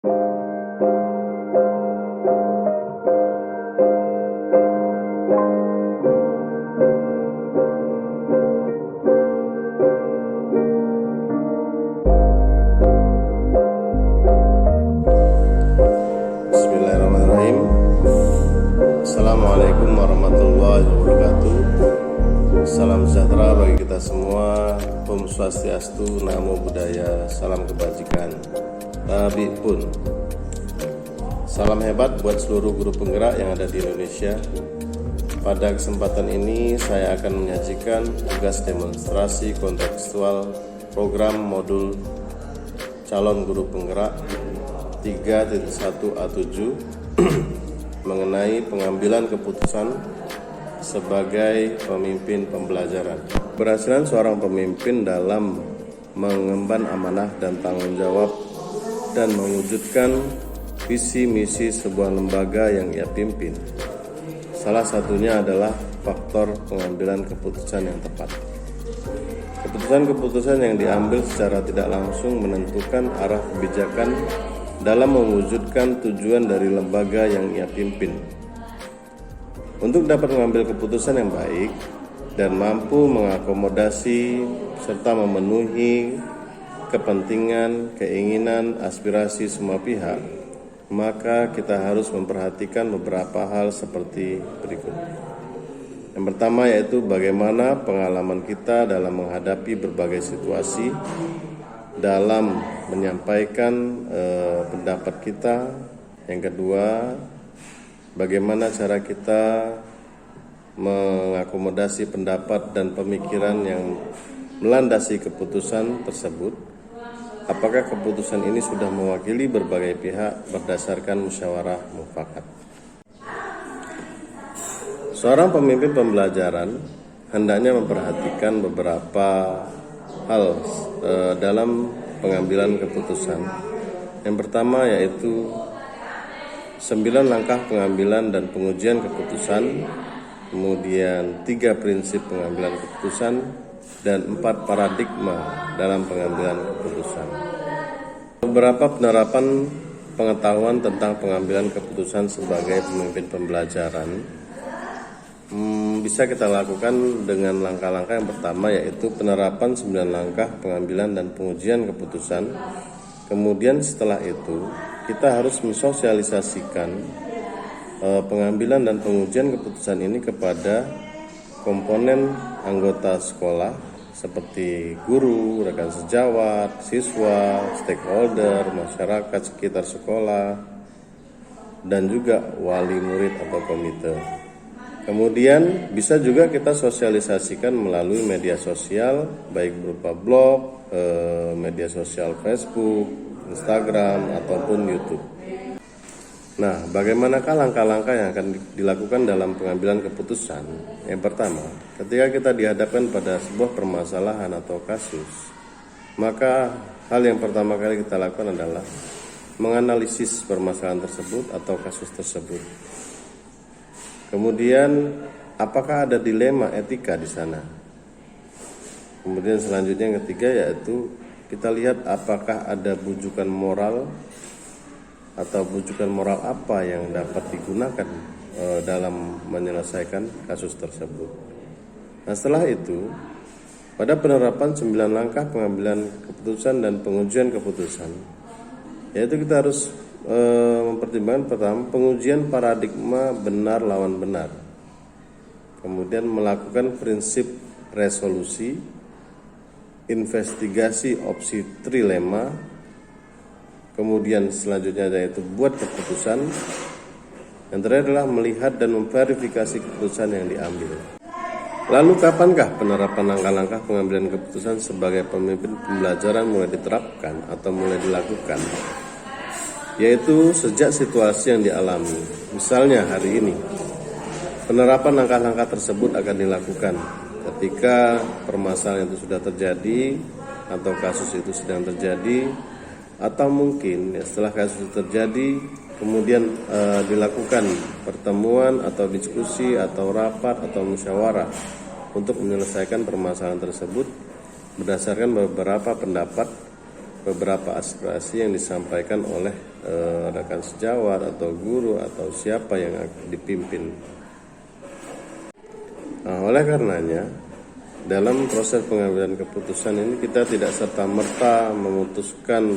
Bismillahirrahmanirrahim. Assalamualaikum warahmatullahi wabarakatuh. Salam sejahtera bagi kita semua. Om Swastiastu, Namo Buddhaya, salam kebajikan. Tabi pun. Salam hebat buat seluruh guru penggerak yang ada di Indonesia. Pada kesempatan ini saya akan menyajikan tugas demonstrasi kontekstual program modul calon guru penggerak 3.1A7 mengenai pengambilan keputusan sebagai pemimpin pembelajaran. Keberhasilan seorang pemimpin dalam mengemban amanah dan tanggung jawab dan mewujudkan visi misi sebuah lembaga yang ia pimpin. Salah satunya adalah faktor pengambilan keputusan yang tepat. Keputusan-keputusan yang diambil secara tidak langsung menentukan arah kebijakan dalam mewujudkan tujuan dari lembaga yang ia pimpin. Untuk dapat mengambil keputusan yang baik dan mampu mengakomodasi serta memenuhi kepentingan, keinginan, aspirasi semua pihak, maka kita harus memperhatikan beberapa hal seperti berikut. Yang pertama yaitu bagaimana pengalaman kita dalam menghadapi berbagai situasi, dalam menyampaikan pendapat kita. Yang kedua, bagaimana cara kita mengakomodasi pendapat dan pemikiran yang melandasi keputusan tersebut. Apakah keputusan ini sudah mewakili berbagai pihak berdasarkan musyawarah mufakat. Seorang pemimpin pembelajaran hendaknya memperhatikan beberapa hal dalam pengambilan keputusan. Yang pertama yaitu 9 langkah pengambilan dan pengujian keputusan, kemudian 3 prinsip pengambilan keputusan, dan 4 paradigma dalam pengambilan keputusan. Beberapa penerapan pengetahuan tentang pengambilan keputusan sebagai pemimpin pembelajaran bisa kita lakukan dengan langkah-langkah. Yang pertama yaitu penerapan 9 langkah pengambilan dan pengujian keputusan. Kemudian setelah itu kita harus mensosialisasikan pengambilan dan pengujian keputusan ini kepada komponen anggota sekolah seperti guru, rekan sejawat, siswa, stakeholder, masyarakat sekitar sekolah, dan juga wali murid atau komite. Kemudian bisa juga kita sosialisasikan melalui media sosial, baik berupa blog, media sosial Facebook, Instagram, ataupun YouTube. Nah, bagaimanakah langkah-langkah yang akan dilakukan dalam pengambilan keputusan? Yang pertama, ketika kita dihadapkan pada sebuah permasalahan atau kasus, maka hal yang pertama kali kita lakukan adalah menganalisis permasalahan tersebut atau kasus tersebut. Kemudian, apakah ada dilema etika di sana? Kemudian selanjutnya yang ketiga yaitu kita lihat apakah ada bujukan moral atau bujukan moral apa yang dapat digunakan dalam menyelesaikan kasus tersebut. Nah, setelah itu, pada penerapan 9 langkah pengambilan keputusan dan pengujian keputusan, yaitu kita harus mempertimbangkan pertama pengujian paradigma benar lawan benar, kemudian melakukan prinsip resolusi, investigasi opsi trilema, kemudian selanjutnya yaitu buat keputusan. Yang terakhir adalah melihat dan memverifikasi keputusan yang diambil. Lalu kapankah penerapan langkah-langkah pengambilan keputusan sebagai pemimpin pembelajaran mulai diterapkan atau mulai dilakukan? Yaitu sejak situasi yang dialami. Misalnya hari ini, penerapan langkah-langkah tersebut akan dilakukan ketika permasalahan itu sudah terjadi atau kasus itu sedang terjadi, atau mungkin setelah kasus itu terjadi kemudian dilakukan pertemuan atau diskusi atau rapat atau musyawarah untuk menyelesaikan permasalahan tersebut berdasarkan beberapa pendapat beberapa aspirasi yang disampaikan oleh rekan sejawat atau guru atau siapa yang akan dipimpin. Nah, oleh karenanya dalam proses pengambilan keputusan ini kita tidak serta-merta memutuskan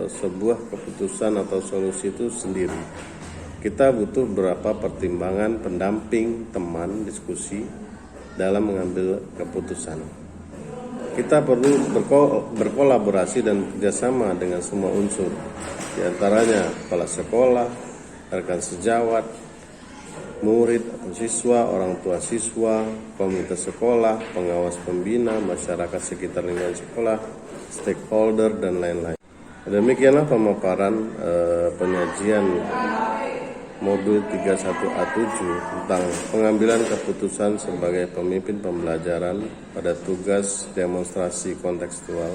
sebuah keputusan atau solusi itu sendiri. Kita butuh beberapa pertimbangan pendamping, teman, diskusi dalam mengambil keputusan. Kita perlu berkolaborasi dan bekerjasama dengan semua unsur, di antaranya kepala sekolah, rekan sejawat, murid atau siswa, orang tua siswa, komunitas sekolah, pengawas pembina, masyarakat sekitar lingkungan sekolah, stakeholder, dan lain-lain. Demikianlah pemaparan penyajian modul 31A7 tentang pengambilan keputusan sebagai pemimpin pembelajaran pada tugas demonstrasi kontekstual.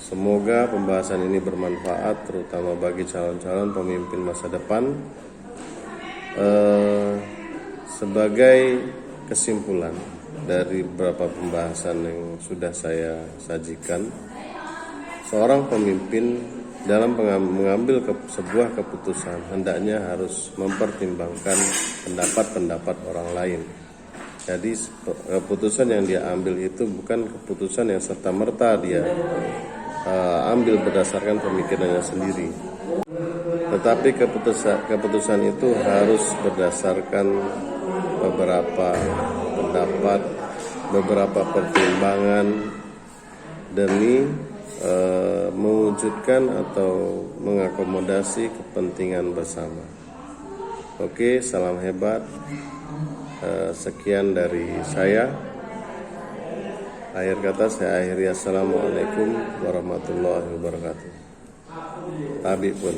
Semoga pembahasan ini bermanfaat terutama bagi calon-calon pemimpin masa depan. Sebagai kesimpulan dari beberapa pembahasan yang sudah saya sajikan, seorang pemimpin dalam mengambil sebuah keputusan hendaknya harus mempertimbangkan pendapat-pendapat orang lain. Jadi keputusan yang dia ambil itu bukan keputusan yang serta-merta dia ambil berdasarkan pemikirannya sendiri, tetapi keputusan itu harus berdasarkan beberapa pendapat, beberapa pertimbangan demi mewujudkan atau mengakomodasi kepentingan bersama. Oke, salam hebat. Sekian dari saya. Akhir kata saya akhiri. Assalamualaikum warahmatullahi wabarakatuh. Tabi pun.